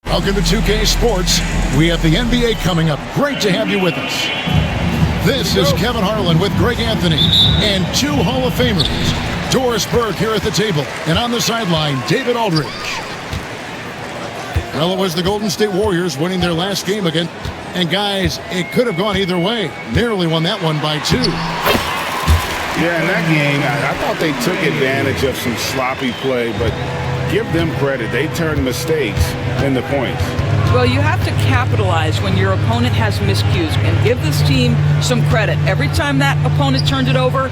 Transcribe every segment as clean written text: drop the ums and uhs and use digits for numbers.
Welcome to 2K Sports. We have the NBA coming up. Great to have you with us. This is Kevin Harlan with Greg Anthony and two Hall of Famers. Doris Burke here at the table, and on the sideline, David Aldridge. Well, it was the Golden State Warriors winning their last game again. And guys, it could have gone either way. Nearly won that one by 2. Yeah, in that game, I thought they took advantage of some sloppy play, but give them credit. They turned mistakes into points. Well, you have to capitalize when your opponent has miscues and give this team some credit. Every time that opponent turned it over,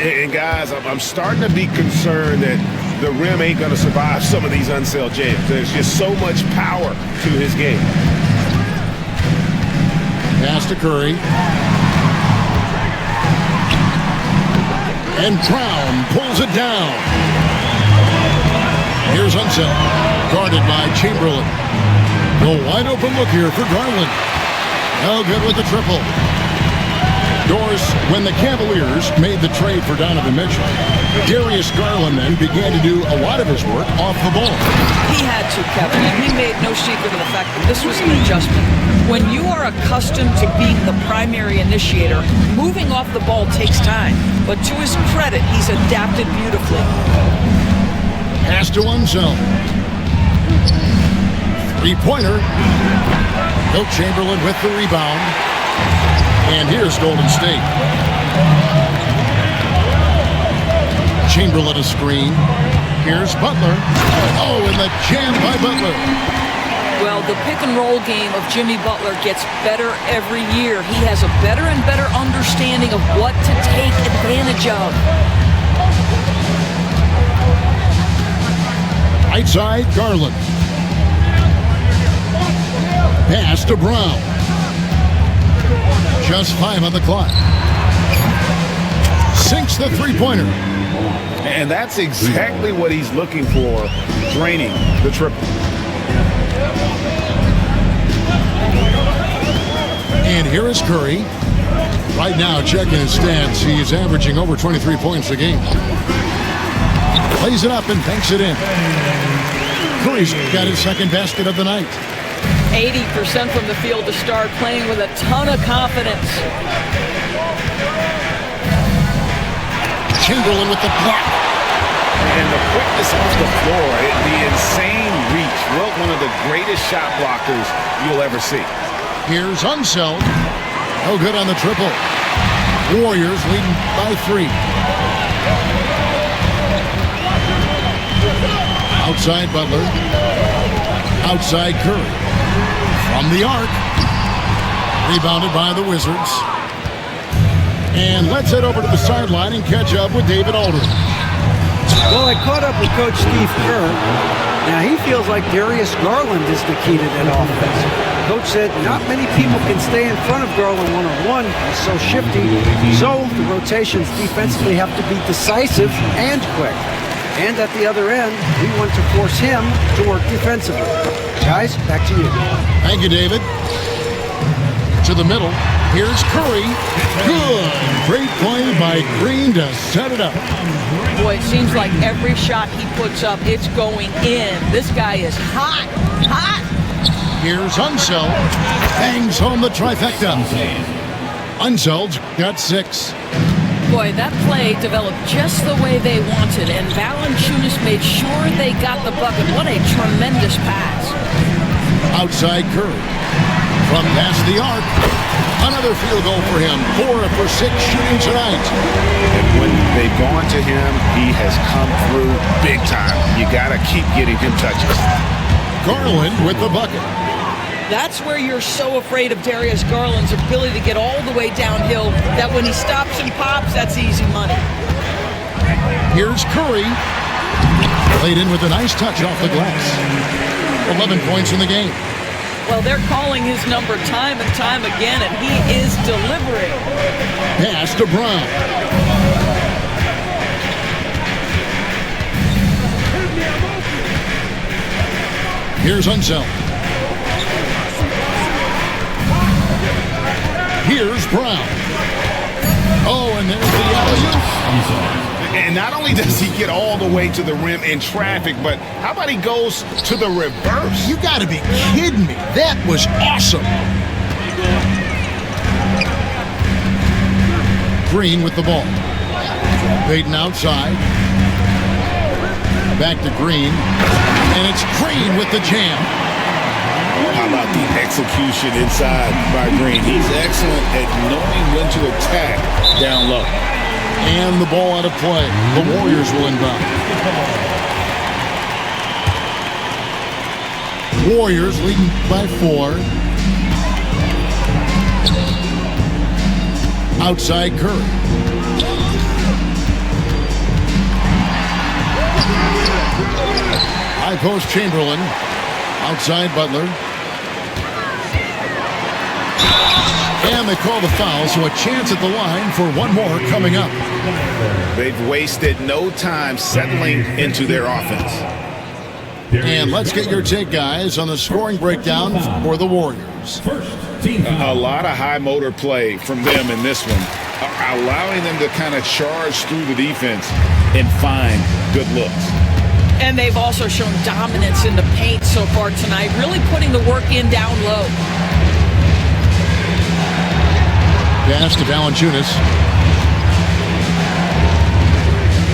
And guys, I'm starting to be concerned that the rim ain't going to survive some of these unsailed jams. There's just so much power to his game. Pass to Curry. And Brown pulls it down. Here's Unseld, guarded by Chamberlain. The wide open look here for Garland. No good with the triple. Doris, when the Cavaliers made the trade for Donovan Mitchell, Darius Garland then began to do a lot of his work off the ball. He had to, Kevin, and he made no secret of the fact that this was an adjustment. When you are accustomed to being the primary initiator, moving off the ball takes time. But to his credit, he's adapted beautifully. Pass to Unseld. Three-pointer. Wilt Chamberlain with the rebound. And here's Golden State. Chamberlain a screen. Here's Butler. Oh, and the jam by Butler. Well, the pick-and-roll game of Jimmy Butler gets better every year. He has a better and better understanding of what to take advantage of. Right side, Garland. Pass to Brown. Just 5 on the clock. Sinks the three-pointer. And that's exactly what he's looking for, draining the triple. And here is Curry. Right now, checking his stats, he is averaging over 23 points a game. Plays it up and banks it in. Curry's got his second basket of the night. 80% from the field to start, playing with a ton of confidence. Chamberlain with the block. And the quickness off the floor, the insane reach. Well, one of the greatest shot blockers you'll ever see. Here's Unseld. No good on the triple. Warriors leading by 3. Outside Butler. Outside Curry. From the arc. Rebounded by the Wizards. And let's head over to the sideline and catch up with David Aldridge. Well, I caught up with Coach Steve Kerr. Now, he feels like Darius Garland is the key to that offense. Coach said not many people can stay in front of Garland one-on-one. He's so shifty. So the rotations defensively have to be decisive and quick. And at the other end, we want to force him to work defensively. Guys, back to you. Thank you, David. To the middle. Here's Curry. Good. Great play by Green to set it up. Boy, it seems like every shot he puts up, it's going in. This guy is hot, hot. Here's Unseld. Bangs home the trifecta. Unseld's got 6. Boy, that play developed just the way they wanted, and Valanciunas made sure they got the bucket. What a tremendous pass. Outside Curry. From past the arc, another field goal for him. 4 for 6 shooting tonight. And when they've gone to him, he has come through big time. You got to keep getting him touches. Garland with the bucket. That's where you're so afraid of Darius Garland's ability to get all the way downhill that when he stops and pops, that's easy money. Here's Curry. Played in with a nice touch off the glass. 11 points in the game. Well, they're calling his number time and time again, and he is delivering. Pass to Brown. Here's Unseld. Here's Brown. Oh, and there's the alley-oop. And not only does he get all the way to the rim in traffic, but how about he goes to the reverse? You got to be kidding me. That was awesome. Green with the ball. Payton outside. Back to Green. And it's Green with the jam. How about the execution inside by Green? He's excellent at knowing when to attack down low. And the ball out of play. The Warriors will inbound. Warriors leading by 4. Outside Curry. High post Chamberlain. Outside Butler. And they call the foul, so a chance at the line for one more coming up. They've wasted no time settling into their offense. And let's get your take, guys, on the scoring breakdown for the Warriors. A lot of high motor play from them in this one, allowing them to kind of charge through the defense and find good looks. And they've also shown dominance in the paint so far tonight, really putting the work in down low. Pass to Valanciunas.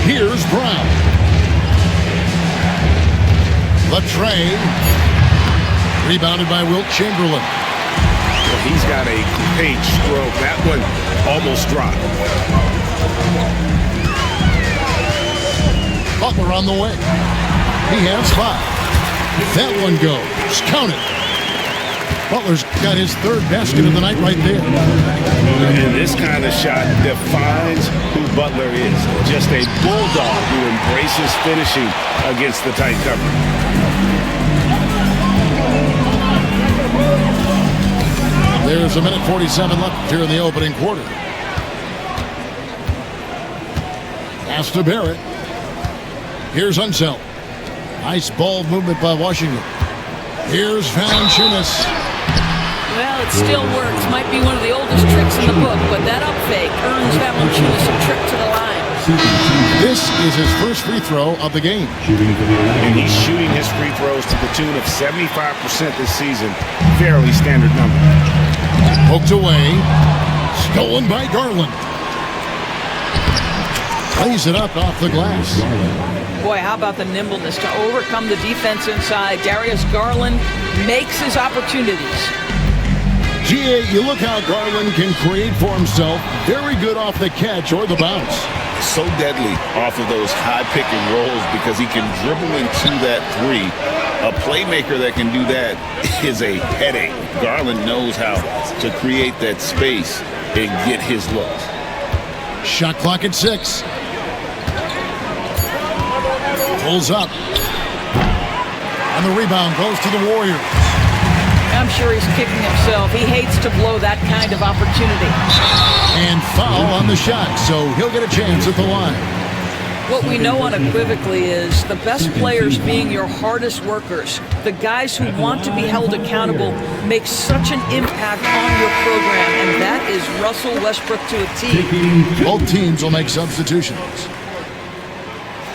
Here's Brown. Latrey. Rebounded by Wilt Chamberlain. Well, he's got a great stroke. That one almost dropped. Butler on the way. He has 5. That one goes. Count it. Butler's got his 3rd basket of the night right there. And this kind of shot defines who Butler is. Just a bulldog who embraces finishing against the tight cover. There's 1:47 left here in the opening quarter. Pass to Barrett. Here's Unseld. Nice ball movement by Washington. Here's Valanciunas. Well, it still works. Might be one of the oldest tricks in the book, but that up fake earns Valanciunas a trip to the line. This is his first free throw of the game. And he's shooting his free throws to the tune of 75% this season. Fairly standard number. Poked away. Stolen by Garland. Plays it up off the glass. Boy, how about the nimbleness to overcome the defense inside. Darius Garland makes his opportunities. GA, you look how Garland can create for himself. Very good off the catch or the bounce. So deadly off of those high pick and rolls because he can dribble into that 3. A playmaker that can do that is a headache. Garland knows how to create that space and get his looks. Shot clock at 6. Pulls up. And the rebound goes to the Warriors. I'm sure he's kicking himself. He hates to blow that kind of opportunity. And foul on the shot, so he'll get a chance at the line. What we know unequivocally is the best players being your hardest workers, the guys who want to be held accountable, make such an impact on your program, and that is Russell Westbrook to a T. Both teams will make substitutions.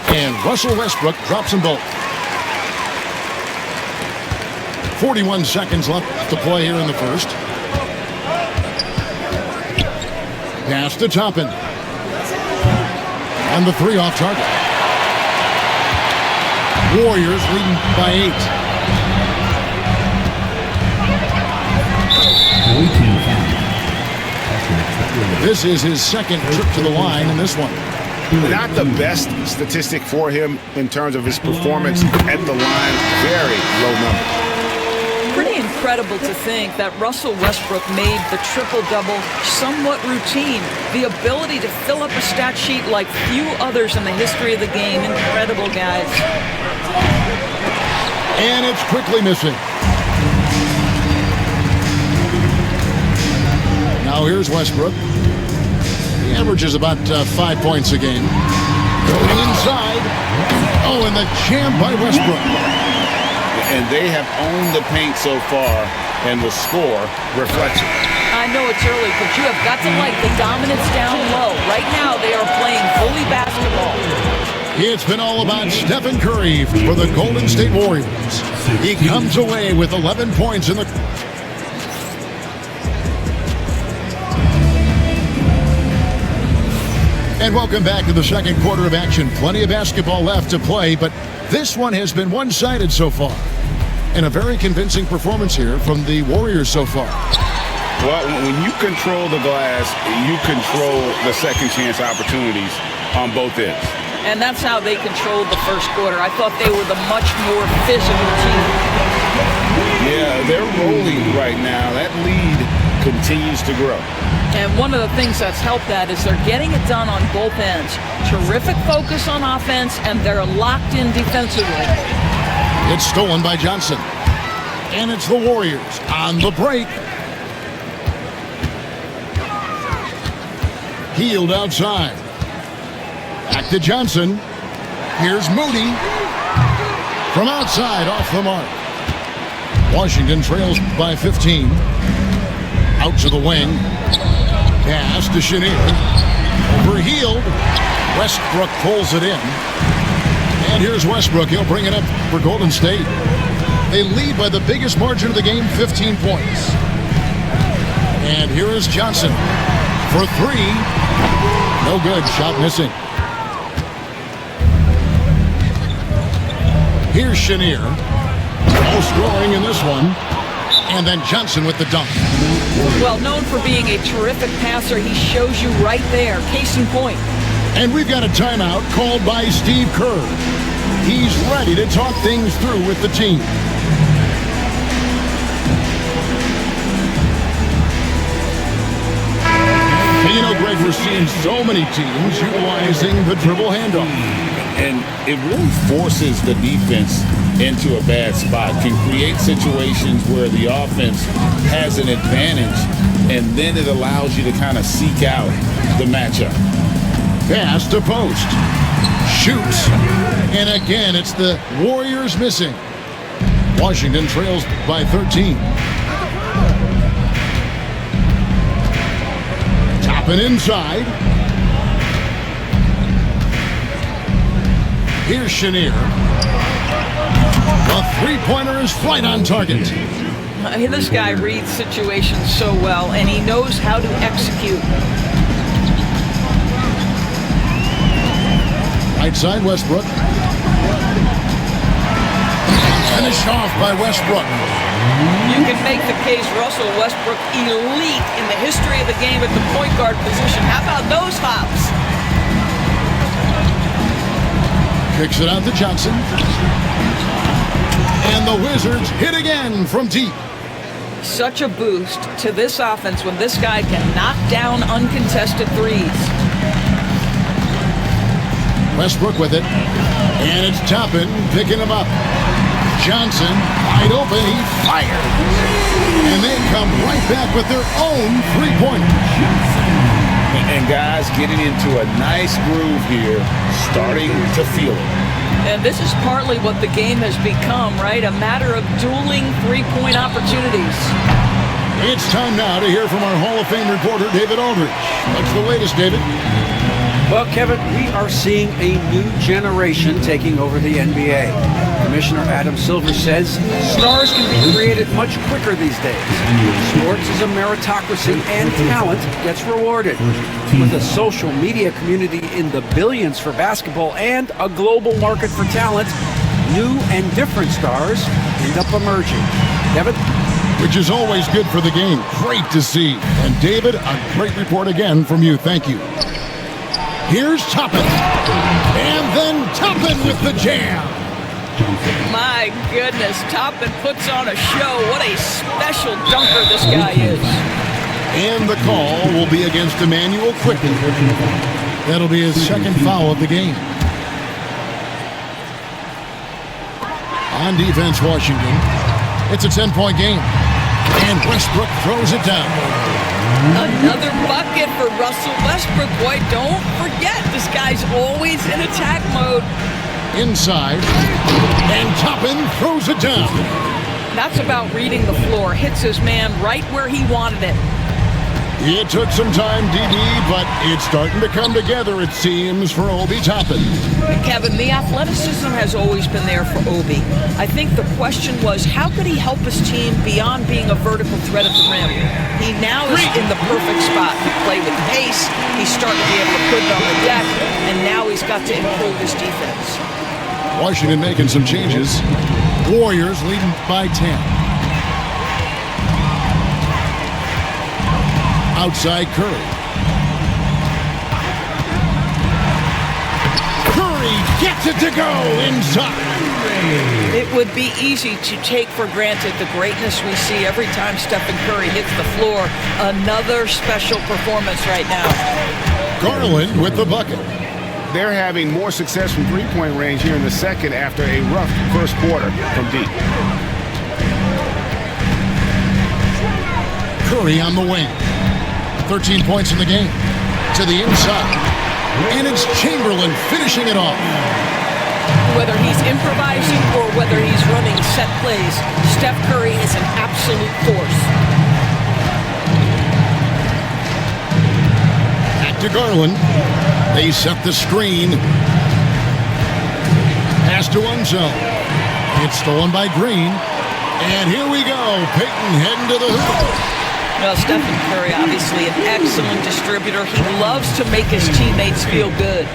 And Russell Westbrook drops them both. 41 seconds left to play here in the first. Pass to Toppin. And the 3 off target. Warriors leading by 8. This is his second trip to the line in this one. Not the best statistic for him in terms of his performance at the line. Very low number. Pretty incredible to think that Russell Westbrook made the triple-double somewhat routine. The ability to fill up a stat sheet like few others in the history of the game. Incredible, guys. And it's quickly missing. Now here's Westbrook. He averages about 5 points a game. Going inside. Oh, and the jam by Westbrook. And they have owned the paint so far, and the score reflects it. I know it's early, but you have got to like the dominance down low. Right now, they are playing bully basketball. It's been all about Stephen Curry for the Golden State Warriors. He comes away with 11 points in the... And welcome back to the second quarter of action. Plenty of basketball left to play, but this one has been one-sided so far. And a very convincing performance here from the Warriors so far. Well, when you control the glass, you control the second chance opportunities on both ends. And that's how they controlled the first quarter. I thought they were the much more physical team. Yeah, they're rolling right now. That lead continues to grow. And one of the things that's helped that is they're getting it done on both ends. Terrific focus on offense, and they're locked in defensively. It's stolen by Johnson. And it's the Warriors on the break. Healed outside. Back to Johnson. Here's Moody. From outside, off the mark. Washington trails by 15. Out to the wing. Pass to Chenier. Overhealed. Westbrook pulls it in. And here's Westbrook. He'll bring it up for Golden State. They lead by the biggest margin of the game, 15 points. And here is Johnson for three. No good. Shot missing. Here's Chenier. No scoring in this one. And then Johnson with the dunk. Well, known for being a terrific passer, he shows you right there. Case in point. And we've got a timeout called by Steve Kerr. He's ready to talk things through with the team. And you know, Greg, we're seeing so many teams utilizing the dribble handoff. And it really forces the defense into a bad spot, can create situations where the offense has an advantage, and then it allows you to kind of seek out the matchup. Pass to post. Shoots. And again, it's the Warriors missing. Washington trails by 13. Topping inside. Here's Chenier. The three-pointer is right on target. This guy reads situations so well, and he knows how to execute. Right side, Westbrook. Finished off by Westbrook. You can make the case Russell Westbrook elite in the history of the game at the point guard position. How about those hops? Kicks it out to Johnson. And the Wizards hit again from deep. Such a boost to this offense when this guy can knock down uncontested threes. Westbrook with it. And it's Toppin picking him up. Johnson wide open. He fires. And they come right back with their own three-pointer. And guys getting into a nice groove here, starting to feel it. And this is partly what the game has become, right? A matter of dueling three-point opportunities. It's time now to hear from our Hall of Fame reporter, David Aldridge. What's the latest, David? Well, Kevin, we are seeing a new generation taking over the NBA. Commissioner Adam Silver says stars can be created much quicker these days. Sports is a meritocracy and talent gets rewarded. With a social media community in the billions for basketball and a global market for talent, new and different stars end up emerging. Kevin? which is always good for the game. Great to see. And David, a great report again from you. Thank you. Here's Toppin. And then Toppin with the jam. My goodness, Toppin puts on a show. What a special dunker this guy is. And the call will be against Emmanuel Quickly. That'll be his second foul of the game. On defense, Washington. It's a 10-point game. And Westbrook throws it down. Another bucket for Russell Westbrook. Boy, don't forget, this guy's always in attack mode. Inside. And Toppin throws it down. That's about reading the floor. Hits his man right where he wanted it. It took some time, DD, but it's starting to come together, it seems, for Obi Toppin. Kevin, the athleticism has always been there for Obi. I think the question was, how could he help his team beyond being a vertical threat at the rim? He now is in the perfect spot to play with pace. He's starting to be able to put it on the deck, and now he's got to improve his defense. Washington making some changes. Warriors leading by 10. Outside Curry. Curry gets it to go inside. It would be easy to take for granted the greatness we see every time Stephen Curry hits the floor. Another special performance right now. Garland with the bucket. They're having more success from three-point range here in the second after a rough first quarter from deep. Curry on the wing. 13 points in the game. To the inside. And it's Chamberlain finishing it off. Whether he's improvising or whether he's running set plays, Steph Curry is an absolute force. Back to Garland. They set the screen. Pass to Unzo. It's stolen by Green. And here we go. Payton heading to the hoop. Well, Stephen Curry, obviously an excellent distributor. He loves to make his teammates feel good.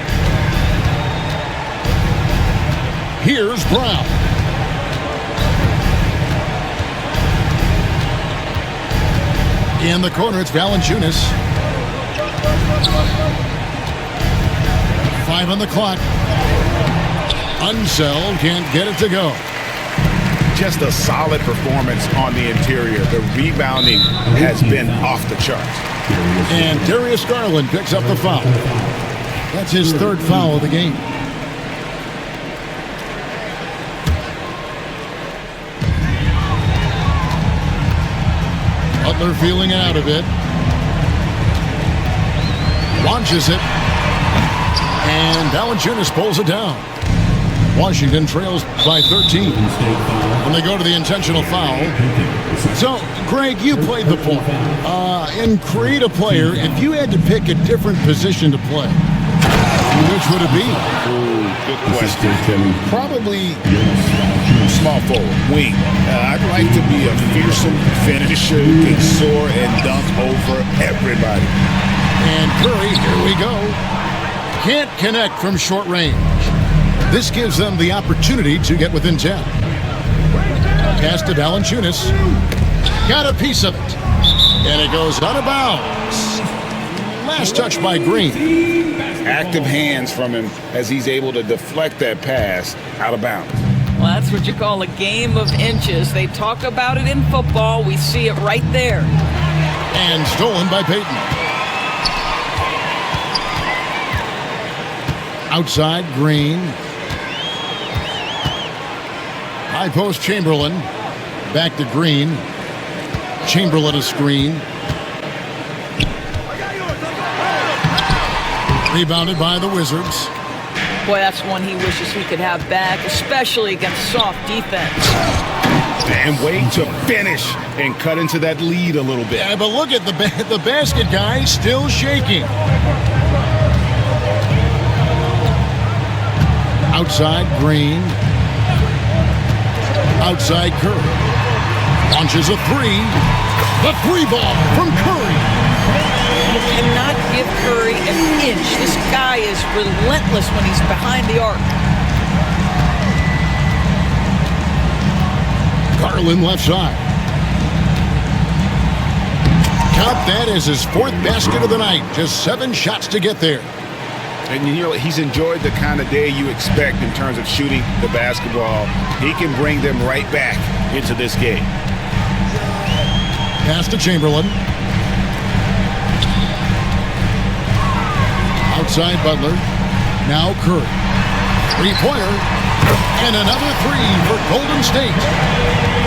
Here's Brown. In the corner, it's Valanciunas. 5 on the clock. Unseld can't get it to go. Just a solid performance on the interior. The rebounding has been off the charts. And Darius Garland picks up the foul. That's his third foul of the game. Butler feeling out of it. Launches it. And Valanciunas pulls it down. Washington trails by 13 when they go to the intentional foul. So, Greg, you played the point. In create a player, if you had to pick a different position to play, which would it be? Ooh, good question. Probably small forward, wing. I'd like to be a fearsome finisher who can soar and dunk over everybody. And Curry, here we go. Can't connect from short range. This gives them the opportunity to get within 10. Pass to Valanciunas. Got a piece of it. And it goes out of bounds. Last touch by Green. Active hands from him as he's able to deflect that pass out of bounds. Well, that's what you call a game of inches. They talk about it in football. We see it right there. And stolen by Payton. Outside, Green. High post, Chamberlain. Back to Green. Chamberlain a screen. Rebounded by the Wizards. Boy, that's one he wishes he could have back, especially against soft defense. And wait to finish and cut into that lead a little bit. Yeah, but look at the basket guy still shaking. Outside, Green. Outside, Curry. Launches a three. The three ball from Curry. You cannot give Curry an inch. This guy is relentless when he's behind the arc. Garland left side. Count that as his 4th basket of the night. Just 7 shots to get there. And you know, he's enjoyed the kind of day you expect in terms of shooting the basketball. He can bring them right back into this game. Pass to Chamberlain. Outside Butler. Now Curry. Three-pointer. And another 3 for Golden State.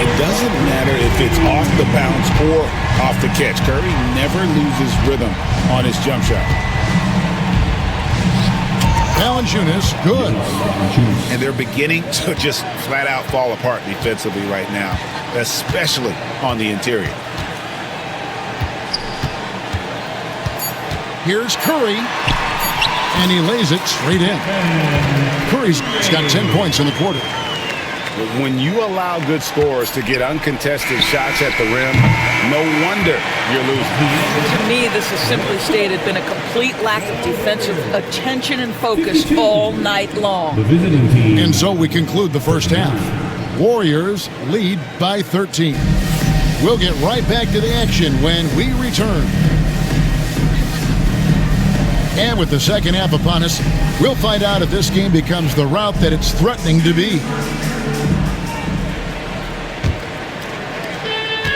It doesn't matter if it's off the bounce or off the catch. Curry never loses rhythm on his jump shot. Valanciunas, good. And they're beginning to just flat out fall apart defensively right now, especially on the interior. Here's Curry. And he lays it straight in. Curry's got 10 points in the quarter. When you allow good scorers to get uncontested shots at the rim, no wonder you're losing. To me, this has simply stated been a complete lack of defensive attention and focus all night long. And so we conclude the first half. Warriors lead by 13. We'll get right back to the action when we return. And with the second half upon us, we'll find out if this game becomes the rout that it's threatening to be.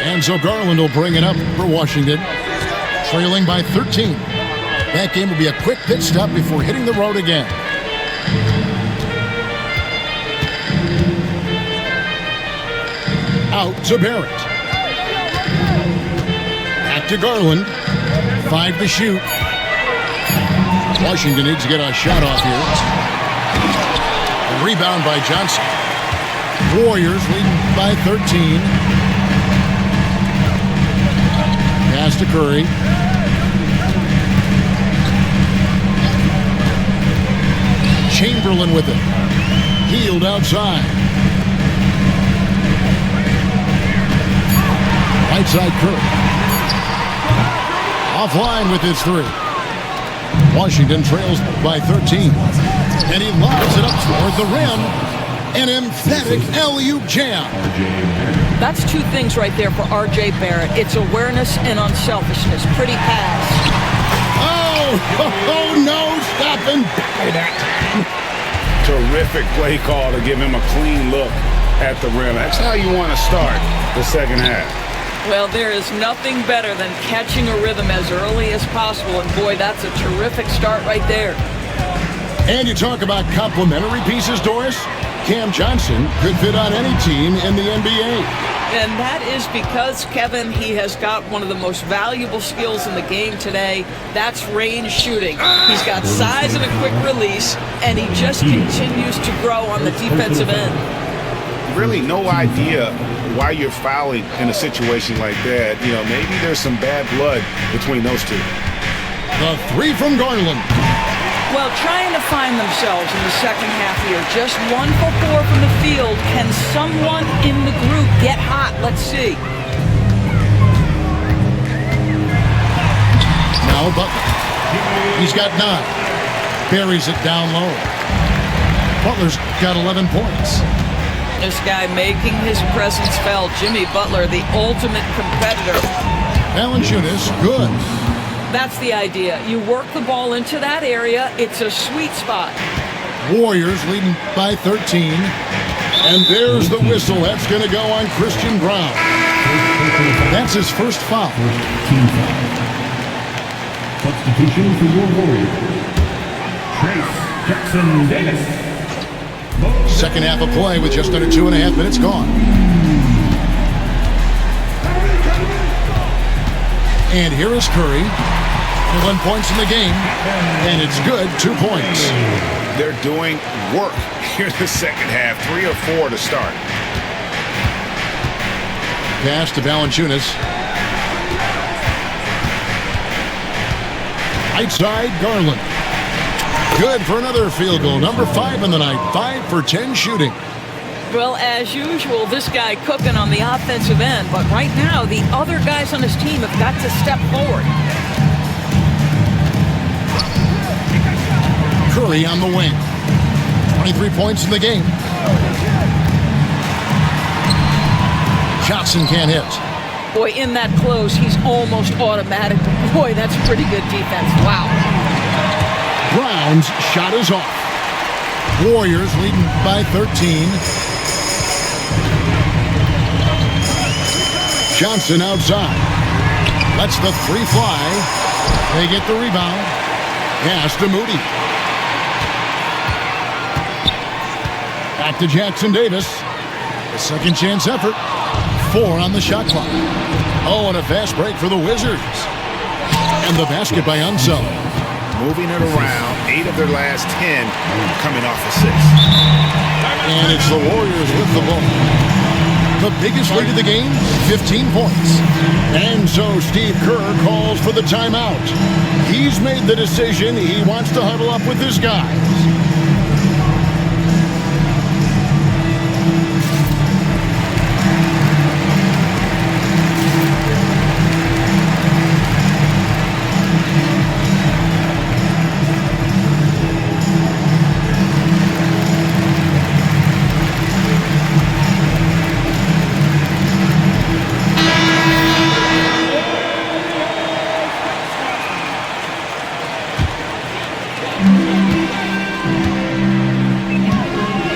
And so Garland will bring it up for Washington, trailing by 13. That game will be a quick pit stop before hitting the road again. Out to Barrett. Back to Garland. 5 to shoot. Washington needs to get a shot off here. A rebound by Johnson. Warriors leading by 13. Pass to Curry. Chamberlain with it. Healed outside. Right side Curry. Offline with his 3. Washington trails by 13. And he lobs it up toward the rim. An emphatic alley-oop jam. That's 2 things right there for R.J. Barrett. It's awareness and unselfishness. Pretty pass. Oh, no, stop and bury that. Terrific play call to give him a clean look at the rim. That's how you want to start the second half. Well, there is nothing better than catching a rhythm as early as possible. And boy, that's a terrific start right there. And you talk about complementary pieces, Doris. Cam Johnson could fit on any team in the NBA. And that is because, Kevin, he has got one of the most valuable skills in the game today. That's range shooting. He's got size and a quick release, and he just continues to grow on the defensive end. Really no idea why you're fouling in a situation like that. You know, maybe there's some bad blood between those two. The 3 from Garland. Well, trying to find themselves in the second half here. Just 1 for 4 from the field. Can someone in the group get hot? Let's see. Now Butler. He's got 9. Buries it down low. Butler's got 11 points. This guy making his presence felt. Jimmy Butler, the ultimate competitor. Valanciunas, good. That's the idea. You work the ball into that area. It's a sweet spot. Warriors leading by 13. And there's the whistle. That's going to go on Christian Brown. That's his first foul. Substitution for your Warriors. Trace Jackson Davis. Second half of play with just under 2.5 minutes gone. And here is Curry. 11 points in the game. And it's good, 2 points. They're doing work here in the second half. 3 or 4 to start. Pass to Valanciunas. Right side, Garland. Good for another field goal. Number 5 in the night. 5 for 10 shooting. Well, as usual, this guy cooking on the offensive end. But right now, the other guys on his team have got to step forward. Curry on the wing. 23 points in the game. Johnson can't hit. Boy, in that close, he's almost automatic. Boy, that's pretty good defense. Wow. Brown's shot is off. Warriors leading by 13. Johnson outside. Lets the three fly. They get the rebound. Pass to Moody. Back to Jackson Davis. A second chance effort. 4 on the shot clock. Oh, and a fast break for the Wizards. And the basket by Unseld. Moving it around. 8 of their last 10 coming off assists. And it's the Warriors with the ball. The biggest lead of the game, 15 points. And so Steve Kerr calls for the timeout. He's made the decision. He wants to huddle up with his guys.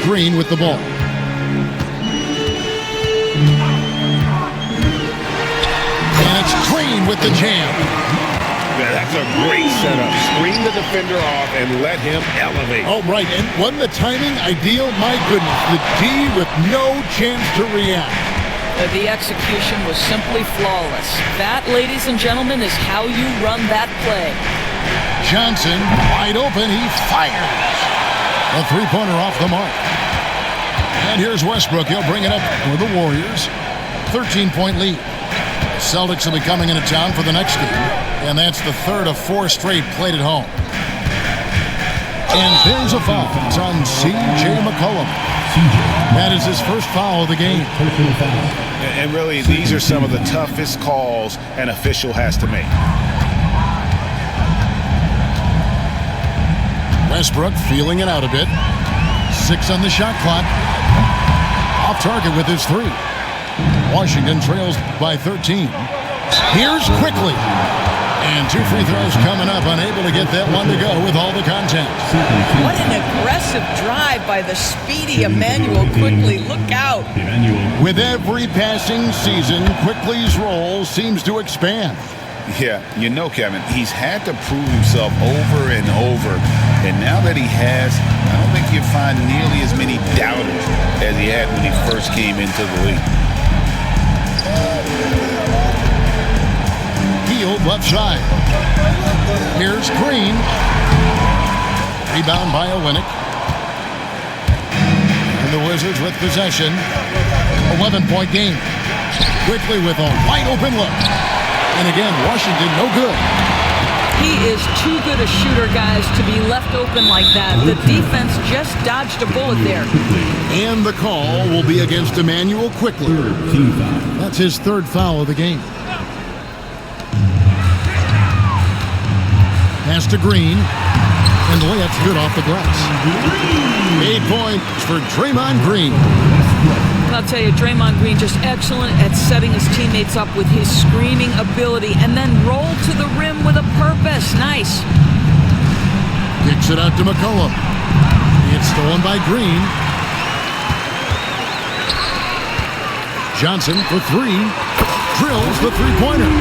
Green with the ball. And it's Green with the jam. That's a great setup. Screen the defender off and let him elevate. Oh, right. And wasn't the timing ideal? My goodness. The D with no chance to react. The execution was simply flawless. That, ladies and gentlemen, is how you run that play. Johnson, wide open. He fires. A three-pointer off the mark. And here's Westbrook. He'll bring it up for the Warriors. 13-point lead. The Celtics will be coming into town for the next game. And that's the third of 4 straight played at home. And there's a foul. It's on C.J. McCollum. That is his first foul of the game. And really, these are some of the toughest calls an official has to make. Westbrook feeling it out a bit. 6 on the shot clock. Off target with his 3. Washington trails by 13. Here's Quickly. And 2 free throws coming up. Unable to get that one to go with all the contact. What an aggressive drive by the speedy Emmanuel Quickly. Look out. With every passing season, Quickly's role seems to expand. Yeah, you know, Kevin, he's had to prove himself over and over. And now that he has, I don't think you'll find nearly as many doubters as he had when he first came into the league. Field left side. Here's Green. Rebound by Olynyk. And the Wizards with possession. 11-point game. Quickly with a wide open look. And again, Washington no good. He is too good a shooter, guys, to be left open like that. The defense just dodged a bullet there. And the call will be against Emmanuel Quickly. That's his 3rd foul of the game. Pass to Green. And the layup's good off the glass. 8 points for Draymond Green. I'll tell you, Draymond Green just excellent at setting his teammates up with his screening ability and then roll to the rim with a purpose. Nice. Kicks it out to McCollum. It's stolen by Green. Johnson for 3. Drills the three-pointer.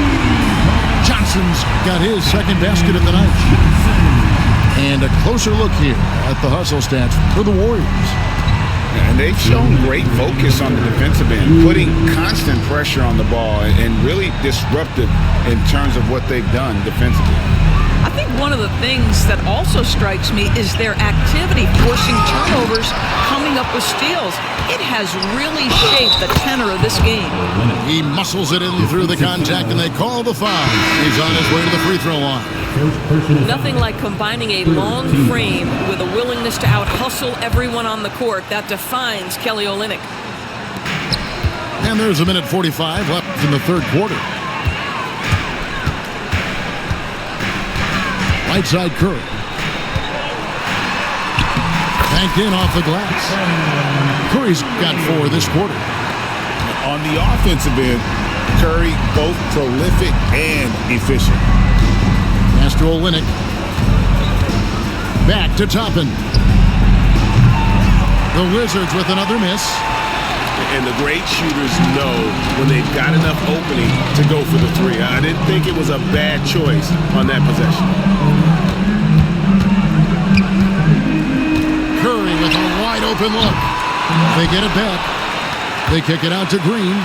Johnson's got his 2nd basket of the night. And a closer look here at the hustle stats for the Warriors. And they've shown great focus on the defensive end, putting constant pressure on the ball and really disruptive in terms of what they've done defensively. I think one of the things that also strikes me is their activity, forcing turnovers, coming up with steals. It has really shaped the tenor of this game. He muscles it in through the contact, and they call the foul. He's on his way to the free throw line. Nothing like combining a long frame with a willingness to out-hustle everyone on the court. That defines Kelly Olynyk. And there's a minute 45 left in the 3rd quarter. Right side Curry. Banked in off the glass. Curry's got 4 this quarter. On the offensive end, Curry, both prolific and efficient. Pass to Olynyk. Back to Toppin. The Wizards with another miss. And the great shooters know when they've got enough opening to go for the three. I didn't think it was a bad choice on that possession. Curry with a wide open look. They get it back. They kick it out to Green.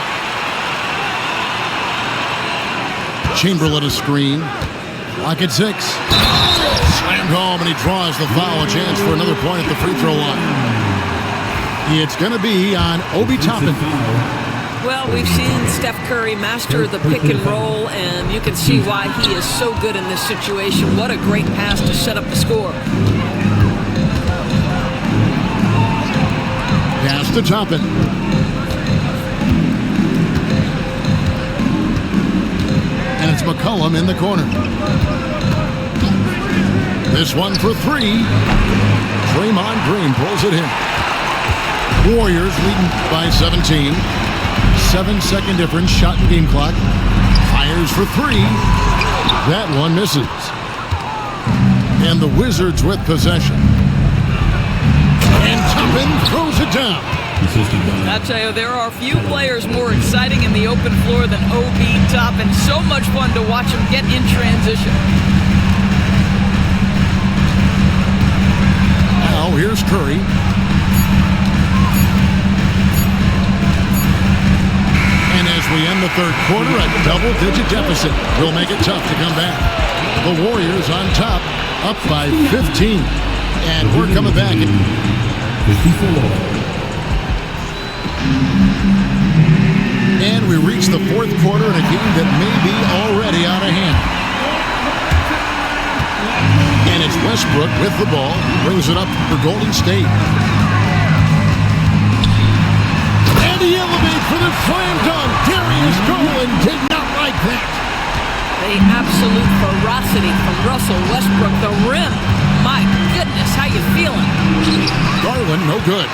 Chamberlain a screen. Lock at 6. Slammed home, and he draws the foul. A chance for another point at the free throw line. It's going to be on Obi Toppin. Well, we've seen Steph Curry master the pick and roll, and you can see why he is so good in this situation. What a great pass to set up the score. Pass to Toppin. And it's McCollum in the corner. This one for 3. Draymond Green pulls it in. Warriors leading by 17. 7-second difference, shot in game clock. Fires for 3. That one misses. And the Wizards with possession. And Toppin throws it down. I tell you, there are few players more exciting in the open floor than Obi Toppin. So much fun to watch him get in transition. Now here's Curry. And as we end the third quarter, a double-digit deficit will make it tough to come back. The Warriors on top, up by 15. And we're coming back. And we reach the fourth quarter in a game that may be already out of hand. And it's Westbrook with the ball, brings it up for Golden State. And he elevates for the slam dunk. Darius Garland did not like that. The absolute ferocity from Russell Westbrook, the rim. My goodness, how you feeling? Garland, no good.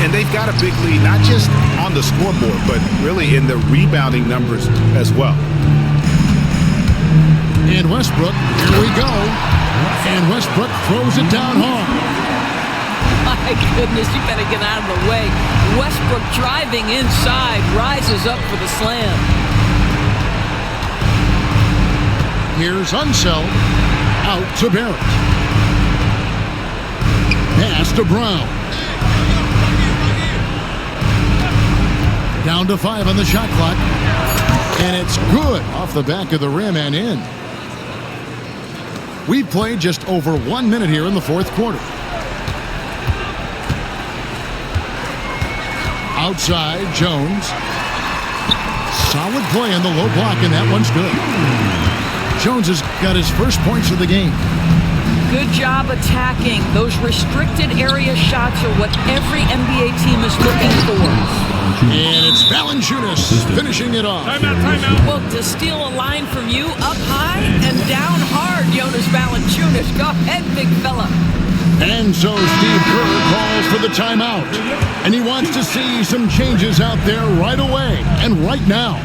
And they've got a big lead, not just on the scoreboard, but really in the rebounding numbers as well. And Westbrook, here we go. And Westbrook throws it down hard. My goodness, you better get out of the way. Westbrook driving inside, rises up for the slam. Here's Unseld, out to Barrett. Pass to Brown. Down to 5 on the shot clock. And it's good off the back of the rim and in. We've played just over 1 minute here in the fourth quarter. Outside, Jones. Solid play on the low block, and that one's good. Jones has got his first points of the game. Good job attacking. Those restricted area shots are what every NBA team is looking for. And it's Valanciunas finishing it off. Timeout. Well, to steal a line from you, up high and down hard, Jonas Valanciunas. Go ahead, big fella. And so Steve Kerr calls for the timeout. And he wants to see some changes out there right away and right now.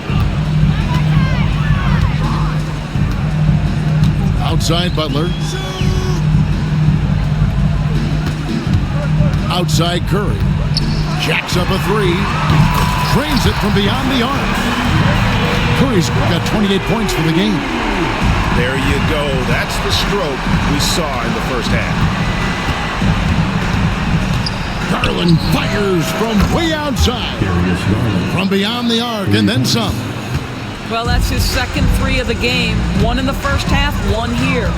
Outside Butler. Outside Curry. Jacks up a 3. Drains it from beyond the arc. Curry's got 28 points for the game. There you go. That's the stroke we saw in the first half. Garland fires from way outside. From beyond the arc and then some. Well, that's his second 3 of the game. 1 in the first half, 1 here.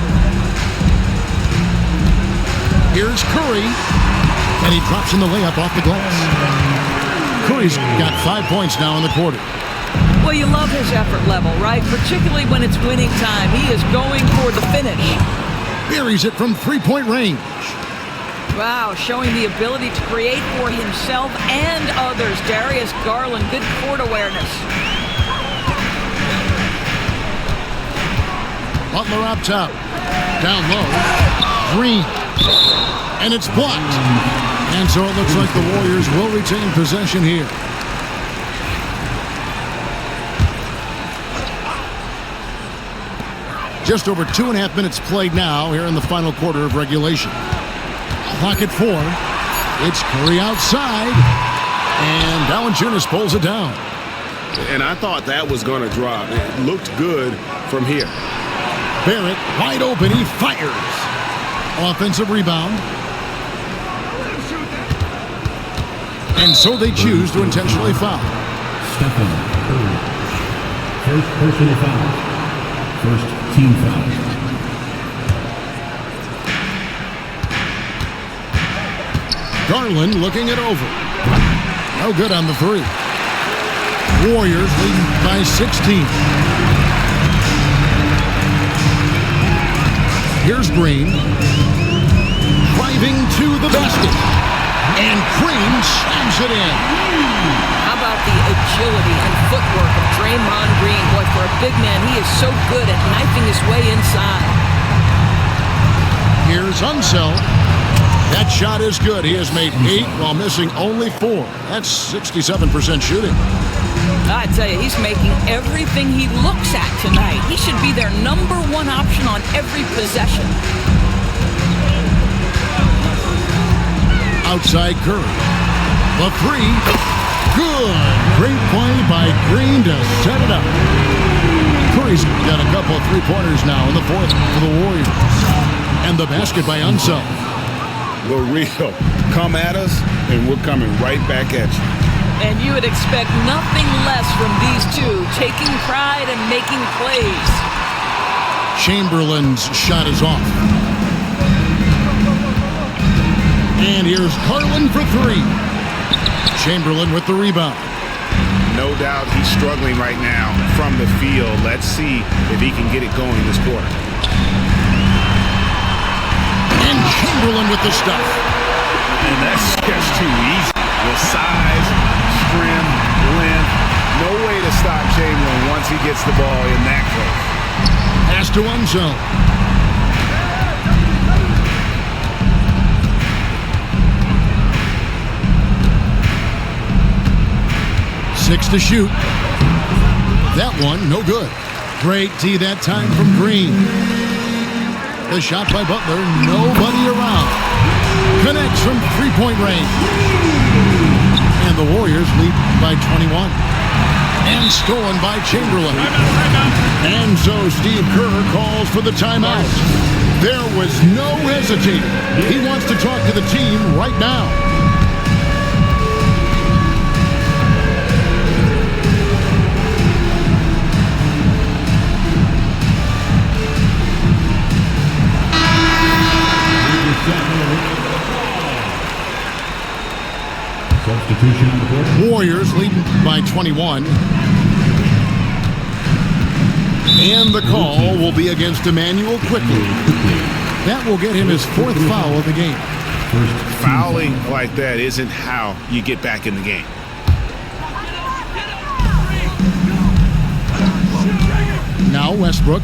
Here's Curry. And he drops in the layup off the glass. Curry's got 5 points now in the quarter. Well, you love his effort level, right? Particularly when it's winning time. He is going for the finish. Buries it from three-point range. Wow, showing the ability to create for himself and others. Darius Garland, good court awareness. Butler up top. Down low. Green. And it's blocked. And so it looks like the Warriors will retain possession here. Just over 2.5 minutes played now here in the final quarter of regulation. Clock at 4. It's Curry outside. And Valanciunas pulls it down. And I thought that was going to drop. It looked good from here. Barrett wide open. He fires. Offensive rebound. And so they choose to intentionally foul. Stephen Curry. First personal foul. First team foul. Garland looking it over. No good on the 3. Warriors leading by 16. Here's Green. Driving to the basket. And Green slams it in. How about the agility and footwork of Draymond Green? Boy, for a big man, he is so good at knifing his way inside. Here's Unseld. That shot is good. He has made 8 while missing only 4. That's 67% shooting. I tell you, he's making everything he looks at tonight. He should be their #1 option on every possession. Outside Curry. The 3. Good. Great play by Green to set it up. Curry's got a couple of 3-pointers now in the 4th for the Warriors. And the basket by Unseld. The real. Come at us, and we're coming right back at you. And you would expect nothing less from these two, taking pride and making plays. Chamberlain's shot is off. And here's Garland for 3. Chamberlain with the rebound. No doubt he's struggling right now from the field. Let's see if he can get it going this quarter. And Chamberlain with the stuff. And that's just too easy. With size, trim, length, no way to stop Chamberlain once he gets the ball in that close. Pass to Unseld. 6 to shoot. That one, no good. Great D that time from Green. The shot by Butler, nobody around. Connects from 3-point range. And the Warriors lead by 21. And stolen by Chamberlain. And so Steve Kerr calls for the timeout. There was no hesitating. He wants to talk to the team right now. Substitution on the board. Warriors leading by 21. And the call will be against Emmanuel quickly. That will get him his 4th foul of the game. Fouling like that isn't how you get back in the game. Now Westbrook.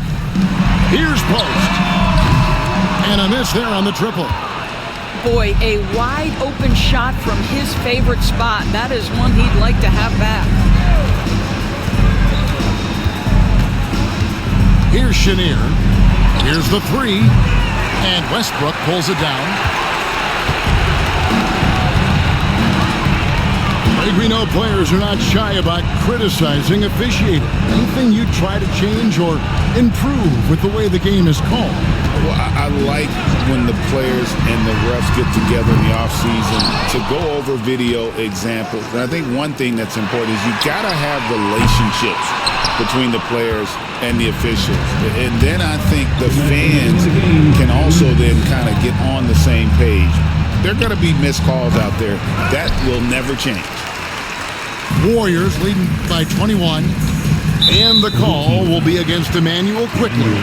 Here's post. And a miss there on the triple. Boy, a wide open shot from his favorite spot. That is one he'd like to have back. Here's Chenier. Here's the 3. And Westbrook pulls it down. We know players are not shy about criticizing officiating. Anything you try to change or improve with the way the game is called? Well, I like when the players and the refs get together in the offseason to go over video examples. And I think one thing that's important is you got to have relationships between the players and the officials. And then I think the fans can also then kind of get on the same page. There are going to be missed calls out there. That will never change. Warriors leading by 21. And the call will be against Emmanuel quickly.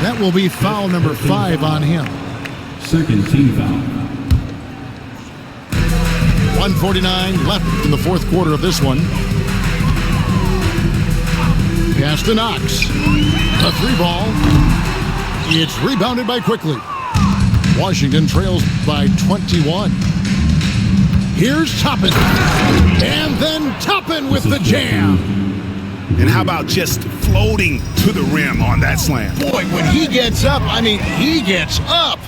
That will be foul number 5 on him. Second team foul. 1:49 left in the 4th quarter of this one. Pass to Knox. A 3-ball. It's rebounded by Quickly. Washington trails by 21. Here's Toppin. And then Toppin with the jam. And how about just floating to the rim on that slam. Boy, when he gets up, I mean, he gets up.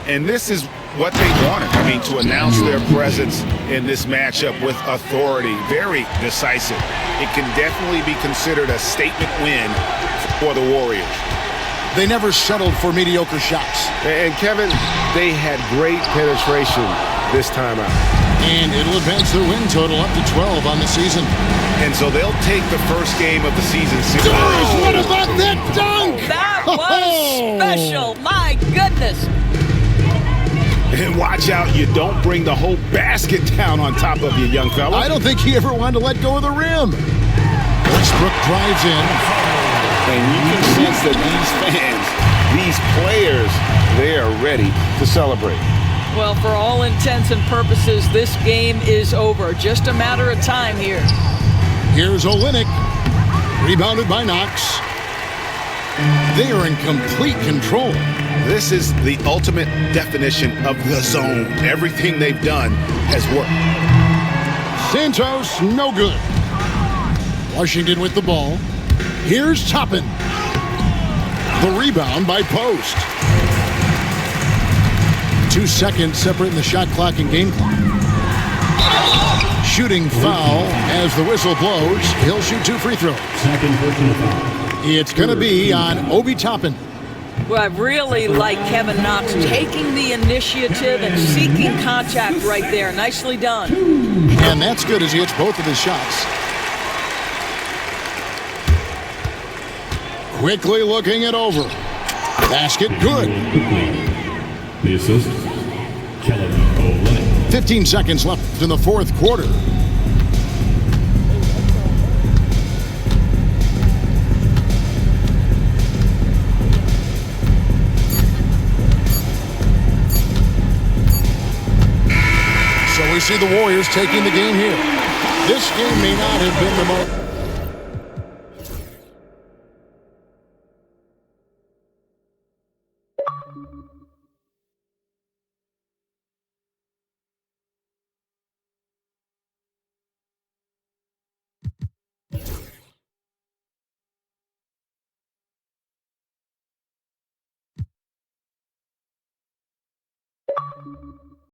And this is what they wanted. I mean, to announce their presence in this matchup with authority, very decisive. It can definitely be considered a statement win for the Warriors. They never settled for mediocre shots. And Kevin, they had great penetration this time out. And it'll advance their win total up to 12 on the season. And so they'll take the first game of the season. Doris, what about that dunk? That was special. My goodness. And watch out, you don't bring the whole basket down on top of you, young fella. I don't think he ever wanted to let go of the rim. Westbrook drives in. And you can sense that these fans, these players, they are ready to celebrate. Well, for all intents and purposes, this game is over. Just a matter of time here. Here's Olynyk. Rebounded by Knox. They are in complete control. This is the ultimate definition of the zone. Everything they've done has worked. Santos, no good. Washington with the ball. Here's Toppin. The rebound by Post. 2 seconds separating the shot clock and game clock. Shooting foul as the whistle blows. He'll shoot 2 free throws. Second personal foul. It's going to be on Obi Toppin. Well, I really like Kevin Knox taking the initiative and seeking contact right there. Nicely done. And that's good as he hits both of his shots. Quickly looking it over. Basket good. The assist, Kelly Olynyk. 15 seconds left in the fourth quarter. So we see the Warriors taking the game here. This game may not have been the most...